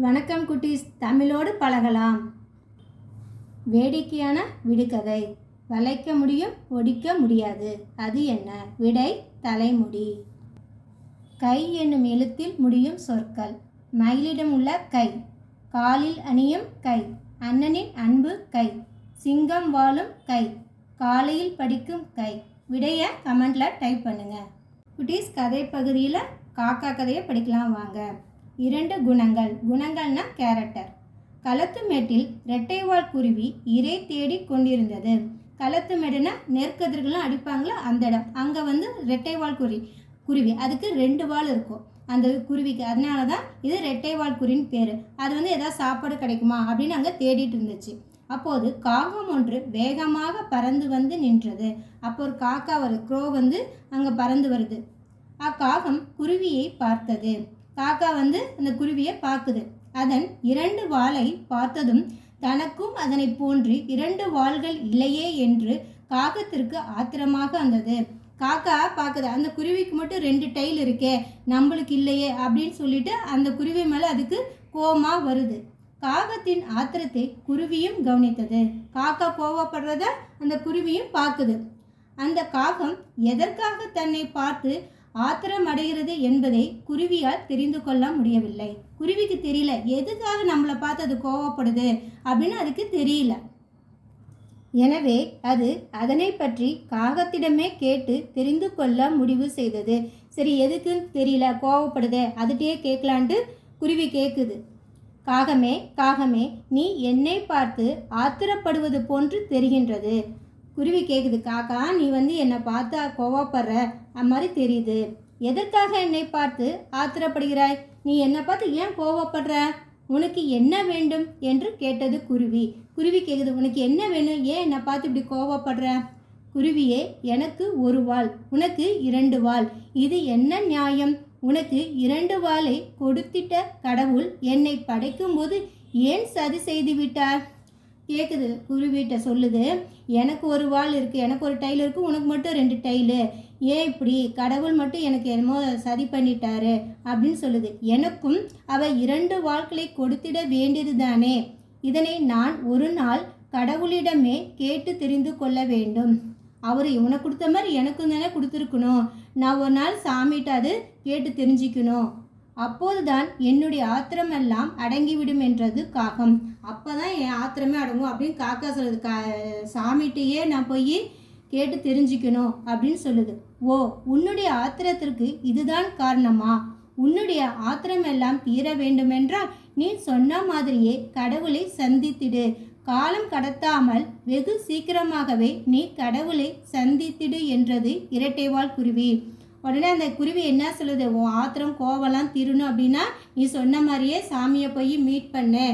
வணக்கம் குட்டீஸ், தமிழோடு பழகலாம். வேடிக்கையான விடுகதை. வளைக்க முடியும், ஒடிக்க முடியாது. அது என்ன? விடை தலைமுடி. கை என்னும் எழுத்தில் முடியும் சொற்கள். மயிலிடம் உள்ள கை, காலில் அணியும் கை, அண்ணனின் அன்பு கை, சிங்கம் வாழும் கை, காலையில் படிக்கும் கை. விடைய கமெண்ட்ல டைப் பண்ணுங்க. குட்டீஸ், கதை பகுதியில் காக்கா கதையை படிக்கலாம் வாங்க. 2 குணங்கள். குணங்கள்னா கேரக்டர். களத்து மேட்டில் ரெட்டைவால் குருவி இரை தேடி கொண்டிருந்தது. களத்து மேடுனா நெற்கதிர்கள்லாம் அடிப்பாங்களா அந்த இடம். அங்கே ரெட்டைவால் குருவி அதுக்கு 2 வால் இருக்கும் அந்த குருவிக்கு. அதனால தான் இது ரெட்டைவால் குருவின்னு பேர். அது ஏதாவது சாப்பாடு கிடைக்குமா அப்படின்னு அங்கே தேடிட்டு இருந்துச்சு. அப்போது காகம் ஒன்று வேகமாக பறந்து வந்து நின்றது. அப்போ ஒரு காக்கா க்ரோ அங்கே பறந்து வருது. அக்காகம் குருவியை பார்த்தது. காக்கா அந்த குருவியை பார்க்குது. அதன் 2 வாலை பார்த்ததும் தனக்கும் அதனை போன்று 2 வால்கள் இல்லையே என்று காகத்திற்கு ஆத்திரமாக வந்தது. காக்கா பார்க்குது, அந்த குருவிக்கு மட்டும் 2 டைல் இருக்கே, நம்மளுக்கு இல்லையே அப்படின்னு சொல்லிட்டு அந்த குருவி மேலே அதுக்கு கோபமா வருது. காகத்தின் ஆத்திரத்தை குருவியும் கவனித்தது. காக்கா கோவப்படுறத அந்த குருவியும் பார்க்குது. அந்த காகம் எதற்காக தன்னை பார்த்து ஆத்திரம் அடைகிறது என்பதை குருவியால் தெரிந்து கொள்ள முடியவில்லை. குருவிக்கு தெரியல எதுக்காக நம்மளை பார்த்து அது கோவப்படுது அப்படின்னு அதுக்கு தெரியல. எனவே அது அதனை பற்றி காகத்திடமே கேட்டு தெரிந்து கொள்ள முடிவு செய்தது. சரி, எதுக்குன்னு தெரியல, கோவப்படுதே, அதுகிட்டே கேட்கலான்ட்டு குருவி கேட்குது. காகமே காகமே, நீ என்னை பார்த்து ஆத்திரப்படுவது போன்று தெரிகின்றது. குருவி கேட்குது, காக்கா நீ என்னை பார்த்தா கோவப்படுற மாதிரி தெரியுது. எதற்காக என்னை பார்த்து ஆத்திரப்படுகிறாய்? நீ என்னை பார்த்து ஏன் கோவப்படுற? உனக்கு என்ன வேண்டும் என்று கேட்டது குருவி. குருவி கேட்குது, உனக்கு என்ன வேணும்? ஏன் என்னை பார்த்து இப்படி கோவப்படுற? குருவியே, எனக்கு 1 வால், உனக்கு 2 வால். இது என்ன நியாயம்? உனக்கு 2 வாலை கொடுத்திட்ட கடவுள் என்னை படைக்கும்போது ஏன் சதி செய்து விட்டார்? கேட்குது. குருவிட்ட சொல்லுது, எனக்கு 1 வால் இருக்குது, எனக்கு 1 டைல் இருக்குது, உனக்கு மட்டும் 2 டைலு. ஏன் இப்படி? கடவுள் மட்டும் எனக்கு என்னமோ சதி பண்ணிட்டாரு அப்படின்னு சொல்லுது. எனக்கும் அவ 2 வாள்களை கொடுத்திட வேண்டியது தானே. இதனை நான் ஒரு நாள் கடவுளிடமே கேட்டு தெரிந்து கொள்ள வேண்டும். அவர் இவனை கொடுத்த மாதிரி எனக்கும் தானே கொடுத்துருக்கணும். நான் ஒரு நாள் சாமிகிட்ட அது கேட்டு தெரிஞ்சுக்கணும். அப்போதுதான் என்னுடைய ஆத்திரமெல்லாம் அடங்கிவிடும் என்றது காகம். அப்போ தான் என் ஆத்திரமே அடங்கும் அப்படின்னு காக்கா சொல்லுது. சாமிகிட்டையே நான் போய் கேட்டு தெரிஞ்சுக்கணும் அப்படின்னு சொல்லுது. ஓ, உன்னுடைய ஆத்திரத்திற்கு இதுதான் காரணமா? உன்னுடைய ஆத்திரமெல்லாம் தீர வேண்டுமென்றால் நீ சொன்ன மாதிரியே கடவுளை சந்தித்திடு. காலம் கடத்தாமல் வெகு சீக்கிரமாகவே நீ கடவுளை சந்தித்திடு என்றது இரட்டைவால் குருவி. உடனே அந்த குருவி என்ன சொல்லுது, உன் ஆத்திரம் கோவலாம் தீரணும் அப்படின்னா நீ சொன்ன மாதிரியே சாமியை போய் மீட் பண்ணு,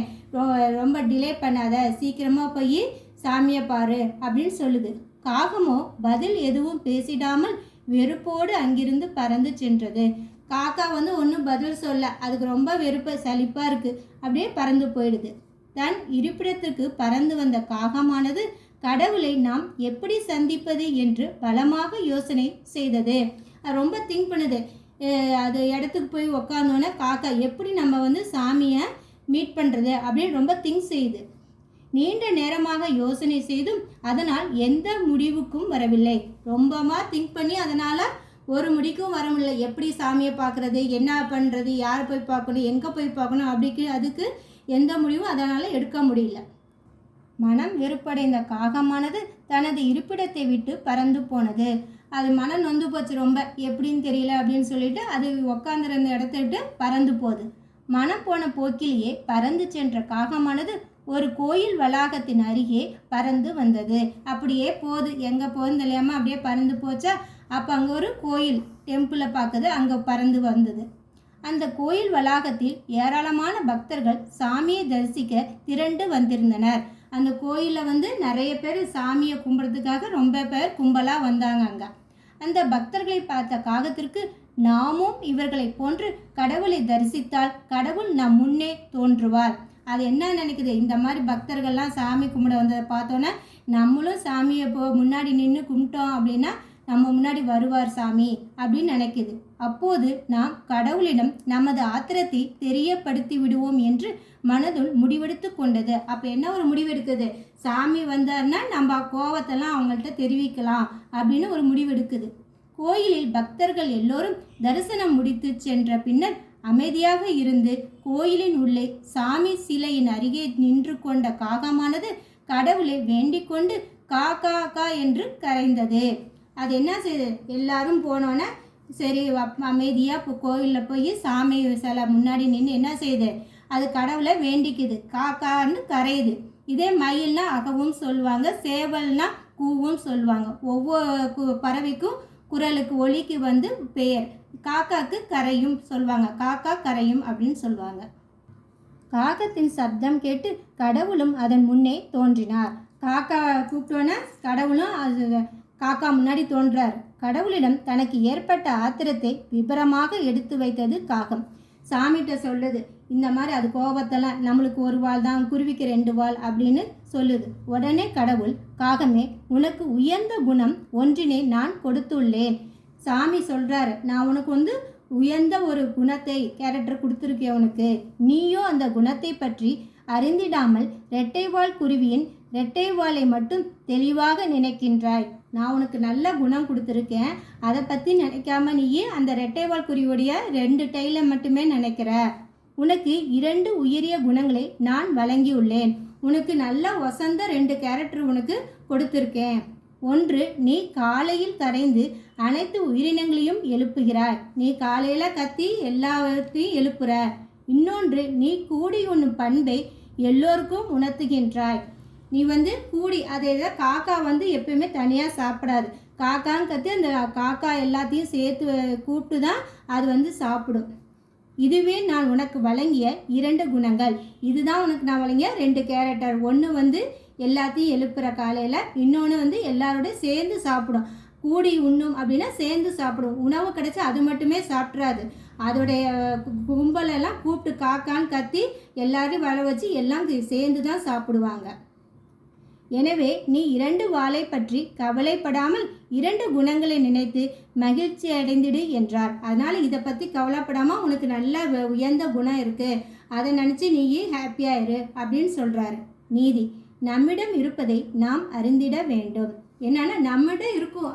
ரொம்ப டிலே பண்ணாத, சீக்கிரமாக போய் சாமியை பாரு அப்படின்னு சொல்லுது. காகமோ பதில் எதுவும் பேசிடாமல் வெறுப்போடு அங்கிருந்து பறந்து சென்றது. காக்கா ஒன்றும் பதில் சொல்ல, அதுக்கு ரொம்ப வெறுப்பு சலிப்பாக இருக்குது, அப்படியே பறந்து போயிடுது. தன் இருப்பிடத்துக்கு பறந்து வந்த காகமானது கடவுளை நாம் எப்படி சந்திப்பது என்று பலமாக யோசனை செய்தது. ரொம்ப திங்க் பண்ணுது. அது இடத்துக்கு போய் உக்காந்தோன்னே காக்கா எப்படி நம்ம சாமியை மீட் பண்ணுறது அப்படின்னு ரொம்ப திங்க் செய்யுது. நீண்ட நேரமாக யோசனை செய்தும் அதனால் எந்த முடிவுக்கும் வரவில்லை. ரொம்பமா திங்க் பண்ணி அதனால் ஒரு முடிக்கும் வர முடியல. எப்படி சாமியை பார்க்குறது, என்ன பண்ணுறது, யார் போய் பார்க்கணும், எங்கே போய் பார்க்கணும் அப்படிக்கு அதுக்கு எந்த முடிவும் அதனால் எடுக்க முடியல. மனம் வெறுப்படைந்த காகமானது தனது இருப்பிடத்தை விட்டு பறந்து போனது. அது மனம் நொந்து போச்சு ரொம்ப, எப்படின்னு தெரியல அப்படின்னு சொல்லிட்டு அது உக்காந்துருந்த இடத்த விட்டு பறந்து போகுது. மனம் போன போக்கிலேயே பறந்து சென்ற காகமானது ஒரு கோயில் வளாகத்தின் அருகே பறந்து வந்தது. அப்படியே போகுது, எங்கே போகுதுன்னு தெரியாமல் அப்படியே பறந்து போச்சா. அப்போ அங்கே ஒரு கோயில் டெம்பிளை பார்க்குது, அங்கே பறந்து வந்தது. அந்த கோயில் வளாகத்தில் ஏராளமான பக்தர்கள் சாமியை தரிசிக்க திரண்டு வந்திருந்தனர். அந்த கோயிலில் நிறைய பேர் சாமியை கும்பிட்றதுக்காக ரொம்ப பேர் கும்பலாக வந்தாங்க. அங்கே அந்த பக்தர்களை பார்த்த காகத்திற்கு, நாமும் இவர்களை போன்று கடவுளை தரிசித்தால் கடவுள் நம் முன்னே தோன்றுவார். அது என்ன நினைக்குது, இந்த மாதிரி பக்தர்கள்லாம் சாமி கும்பிட வந்ததை பார்த்தோன்னே நம்மளும் சாமியை முன்னாடி நின்று கும்பிட்டோம் அப்படின்னா நம்ம முன்னாடி வருவார் சாமி அப்படின்னு நினைக்குது. அப்போது நாம் கடவுளிடம் நமது ஆத்திரத்தை தெரியப்படுத்தி விடுவோம் என்று மனதுள் முடிவெடுத்து கொண்டது. அப்போ என்ன ஒரு முடிவெடுக்குது? சாமி வந்தார்னா நம்ம கோவத்தெல்லாம் அவங்கள்ட்ட தெரிவிக்கலாம் அப்படின்னு ஒரு முடிவெடுக்குது. கோயிலில் பக்தர்கள் எல்லோரும் தரிசனம் முடித்து சென்ற பின்னர் அமைதியாக இருந்து கோயிலின் உள்ளே சாமி சிலையின் அருகே நின்று கொண்ட காகமானது கடவுளை வேண்டிக் கொண்டு கா கா கா என்று கரைந்தது. அது என்ன செய்யுது? எல்லாரும் போனோன்னே சரி அமைதியாக கோயிலில் போய் சாமி சிலை முன்னாடி நின்று என்ன செய்யுது? அது கடவுளை வேண்டிக்குது, காக்கான்னு கரையுது. இதே மயில்னா அகவும் சொல்லுவாங்க, சேவல்னா கூவும் சொல்லுவாங்க. ஒவ்வொரு பறவைக்கும் குரலுக்கு ஒலிக்கு பெயர். காக்காக்கு கரையும் சொல்லுவாங்க, காக்கா கரையும் அப்படின்னு சொல்லுவாங்க. காகத்தின் சப்தம் கேட்டு கடவுளும் அதன் முன்னே தோன்றினார். காக்கா கூப்பிட்டோன்னே கடவுளும் அது காக்கா முன்னாடி தோன்றார். கடவுளிடம் தனக்கு ஏற்பட்ட ஆத்திரத்தை விபரமாக எடுத்து வைத்தது காகம். சாமிகிட்ட சொல்லுது, இந்த மாதிரி அது கோபத்தெல்லாம் நம்மளுக்கு ஒரு வால் தான், குருவிக்கு 2 வால் அப்படின்னு சொல்லுது. உடனே கடவுள், காகமே, உனக்கு உயர்ந்த குணம் ஒன்றினை நான் கொடுத்துள்ளேன். சாமி சொல்கிறாரு, நான் உனக்கு உயர்ந்த ஒரு குணத்தை கேரக்டர் கொடுத்துருக்கேன் உனக்கு. நீயோ அந்த குணத்தை பற்றி அறிந்திடாமல் இரட்டைவால் குருவியின் இரட்டை வாலை மட்டும் தெளிவாக நினைக்கின்றாய். நான் உனக்கு நல்ல குணம் கொடுத்துருக்கேன், அதை பற்றி நினைக்காம நீயே அந்த இரட்டைவால் குருவியுடைய 2 டைலை மட்டுமே நினைக்கிற. உனக்கு 2 உயரிய குணங்களை நான் வழங்கியுள்ளேன். உனக்கு நல்ல வசந்த 2 கேரக்டர் உனக்கு கொடுத்துருக்கேன். ஒன்று, நீ காலையில் கரைந்து அனைத்து உயிரினங்களையும் எழுப்புகிறாய். நீ காலையில் கத்தி எல்லாத்தையும் எழுப்புற. இன்னொன்று, நீ கூடி உண்ணும் பண்பை எல்லோருக்கும் உணர்த்துகின்றாய். நீ கூடி அதே காக்கா எப்பயுமே தனியாக சாப்பிடாது. காக்கான்னு கத்தி அந்த காக்கா எல்லாத்தையும் சேர்த்து கூப்பிட்டு தான் அது சாப்பிடும். இதுவே நான் உனக்கு வழங்கிய 2 குணங்கள். இதுதான் உனக்கு நான் வழங்கிய 2 கேரக்டர். ஒன்று எல்லாத்தையும் எழுப்புற காலையில், இன்னொன்று எல்லாரோட சேர்ந்து சாப்பிடும். கூடி உண்ணும் அப்படின்னா சேர்ந்து சாப்பிடும். உணவு கிடைச்சா அது மட்டுமே சாப்பிட்றாது, அதோடைய கும்பலெல்லாம் கூப்பிட்டு காக்கான்னு கத்தி எல்லாரையும் வர வச்சு எல்லாம் சேர்ந்து தான் சாப்பிடுவாங்க. எனவே நீ 2 வாளை பற்றி கவலைப்படாமல் 2 குணங்களை நினைத்து மகிழ்ச்சி அடைந்திடு என்றார். அதனால் இதை பற்றி கவலைப்படாமல் உனக்கு நல்ல உயர்ந்த குணம் இருக்குது, அதை நினச்சி நீயே ஹாப்பியாக இரு அப்படின்னு சொல்கிறாரு. நீதி, நம்மிடம் இருப்பதை நாம் அறிந்திட வேண்டும். என்னன்னா நம்மகிட்ட இருக்கும்,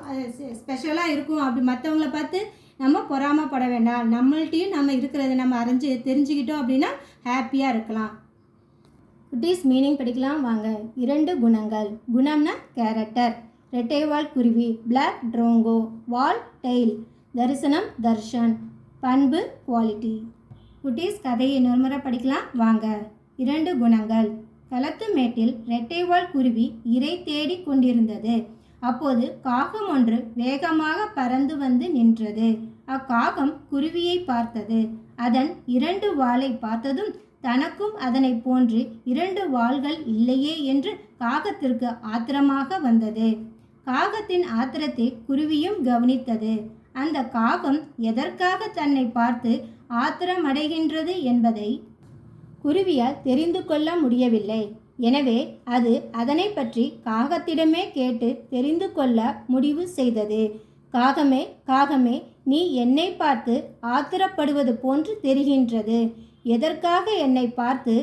ஸ்பெஷலாக இருக்கும். அப்படி மற்றவங்கள பார்த்து நம்ம பொறாமப்பட வேண்டாம். நம்மள்ட்டையும் நம்ம இருக்கிறத நம்ம தெரிஞ்சுக்கிட்டோம் அப்படின்னா ஹாப்பியாக இருக்கலாம். குட்டீஸ் மீனிங் படிக்கலாம் வாங்க. 2 குணங்கள். குணம்னா கேரக்டர். ரெட்டைவால் குருவி பிளாக் ட்ரோங்கோ, வால் டெயில், தரிசனம் தர்ஷன், பண்பு குவாலிட்டி. குட்டீஸ் கதையை இன்னொரு படிக்கலாம் வாங்க. 2 குணங்கள். களத்து மேட்டில் ரெட்டைவால் குருவி இரை தேடி கொண்டிருந்தது. அப்போது காகம் ஒன்று வேகமாக பறந்து நின்றது. அக்காகம் குருவியை பார்த்தது. அதன் 2 வாலை பார்த்ததும் தனக்கும் அதனை போன்று 2 வாள்கள் இல்லையே என்று காகத்திற்கு ஆத்திரமாக வந்தது. காகத்தின் ஆத்திரத்தை குருவியும் கவனித்தது. அந்த காகம் எதற்காக தன்னை பார்த்து ஆத்திரமடைகின்றது என்பதை குருவியால் தெரிந்து கொள்ள முடியவில்லை. எனவே அது அதனை பற்றி காகத்திடமே கேட்டு தெரிந்து கொள்ள முடிவு செய்தது. காகமே, காகமே, நீ என்னை பார்த்து ஆத்திரப்படுவது போன்று தெரிகின்றது. எதற்காக என்னை பார்த்து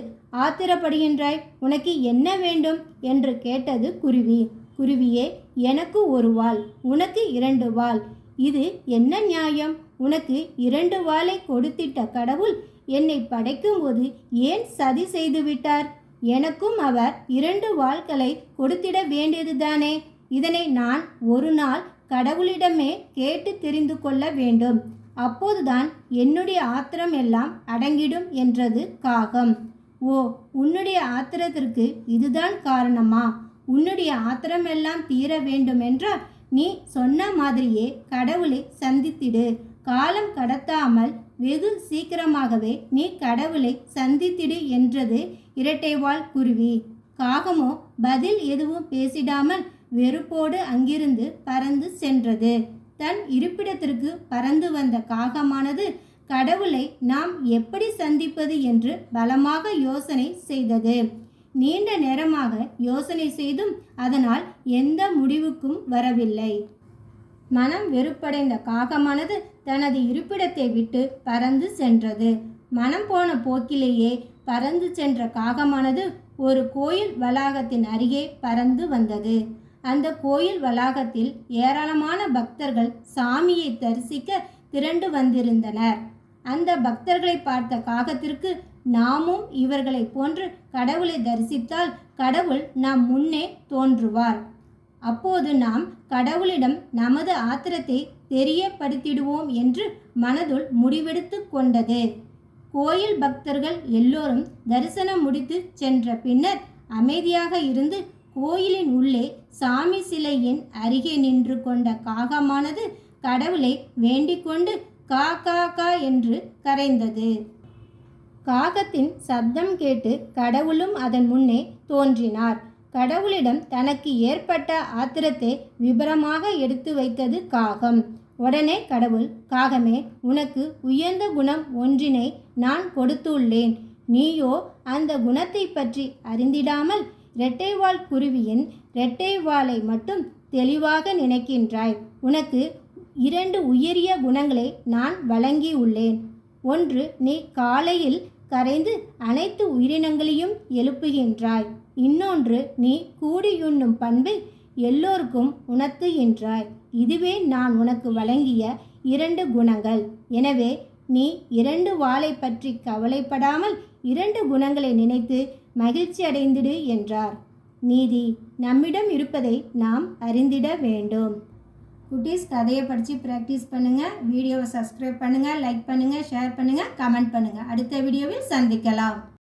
ஆத்திரப்படுகின்றாய்? உனக்கு என்ன வேண்டும் என்று கேட்டது குருவி. குருவியே, எனக்கு 1 வால், உனக்கு 2 வால். இது என்ன நியாயம்? உனக்கு 2 வாலை கொடுத்திட்ட கடவுள் என்னை படைக்கும்போது ஏன் சதி செய்து விட்டார்? எனக்கும் அவர் 2 வாள்களை கொடுத்திட வேண்டியதுதானே. இதனை நான் ஒரு நாள் கடவுளிடமே கேட்டு தெரிந்து கொள்ள வேண்டும். அப்போதுதான் என்னுடைய ஆத்திரம் எல்லாம் அடங்கிடும் என்றது காகம். ஓ, உன்னுடைய ஆத்திரத்திற்கு இதுதான் காரணமா? உன்னுடைய ஆத்திரம் எல்லாம் தீர வேண்டுமென்றால் நீ சொன்ன மாதிரியே கடவுளை சந்தித்திடு. காலம் கடத்தாமல் வெகு சீக்கிரமாகவே நீ கடவுளை சந்தித்திடு என்றது இரட்டைவால் குருவி. காகமோ பதில் எதுவும் பேசிடாமல் வெறுப்போடு அங்கிருந்து பறந்து சென்றது. தன் இருப்பிடத்திற்கு பறந்து வந்த காகமானது கடவுளை நாம் எப்படி சந்திப்பது என்று பலமாக யோசனை செய்தது. நீண்ட நேரமாக யோசனை செய்தும் அதனால் எந்த முடிவுக்கும் வரவில்லை. மனம் வெறுப்படைந்த காகமானது தனது இருப்பிடத்தை விட்டு பறந்து சென்றது. மனம் போன போக்கிலேயே பறந்து சென்ற காகமானது ஒரு கோயில் வளாகத்தின் அருகே பறந்து வந்தது. அந்த கோயில் வளாகத்தில் ஏராளமான பக்தர்கள் சாமியை தரிசிக்க திரண்டு வந்திருந்தனர். அந்த பக்தர்களை பார்த்த காகத்திற்கு, நாமும் இவர்களை போன்று கடவுளை தரிசித்தால் கடவுள் நம் முன்னே தோன்றுவார். அப்போது நாம் கடவுளிடம் நமது ஆத்திரத்தை தெரியப்படுத்திடுவோம் என்று மனதுள் முடிவெடுத்து கொண்டது. கோயில் பக்தர்கள் எல்லோரும் தரிசனம் முடித்து சென்ற பின்னர் அமைதியாக இருந்து கோயிலின் உள்ளே சாமி சிலையின் அருகே நின்று கொண்ட காகமானது கடவுளை வேண்டிக் கொண்டு கா கா கா என்று கரைந்தது. காகத்தின் சப்தம் கேட்டு கடவுளும் அதன் முன்னே தோன்றினார். கடவுளிடம் தனக்கு ஏற்பட்ட ஆத்திரத்தை விபரமாக எடுத்து வைத்தது காகம். உடனே கடவுள், காகமே, உனக்கு உயர்ந்த குணம் ஒன்றினை நான் கொடுத்துள்ளேன். நீயோ அந்த குணத்தை பற்றி அறிந்திடாமல் இரட்டைவால் குருவியின் இரட்டை வாலை மட்டும் தெளிவாக நினைக்கின்றாய். உனக்கு 2 உயரிய குணங்களை நான் வழங்கியுள்ளேன். ஒன்று, நீ காலையில் கரைந்து அனைத்து உயிரினங்களையும் எழுப்புகின்றாய். இன்னொன்று, நீ கூடியுண்ணும் பண்பை எல்லோருக்கும் உணர்த்துகின்றாய். இதுவே நான் உனக்கு வழங்கிய 2 குணங்கள். எனவே நீ 2 வாளை பற்றி கவலைப்படாமல் 2 குணங்களை நினைத்து மகிழ்ச்சி அடைந்திடு என்றார். நீதி நம்மிடம் இருப்பதை நாம் அறிந்திட வேண்டும். குட்டீஸ், கதையை படித்து ப்ராக்டிஸ் பண்ணுங்கள். வீடியோவை சப்ஸ்கிரைப் பண்ணுங்கள், லைக் பண்ணுங்கள், ஷேர் பண்ணுங்கள், கமெண்ட் பண்ணுங்கள். அடுத்த வீடியோவில் சந்திக்கலாம்.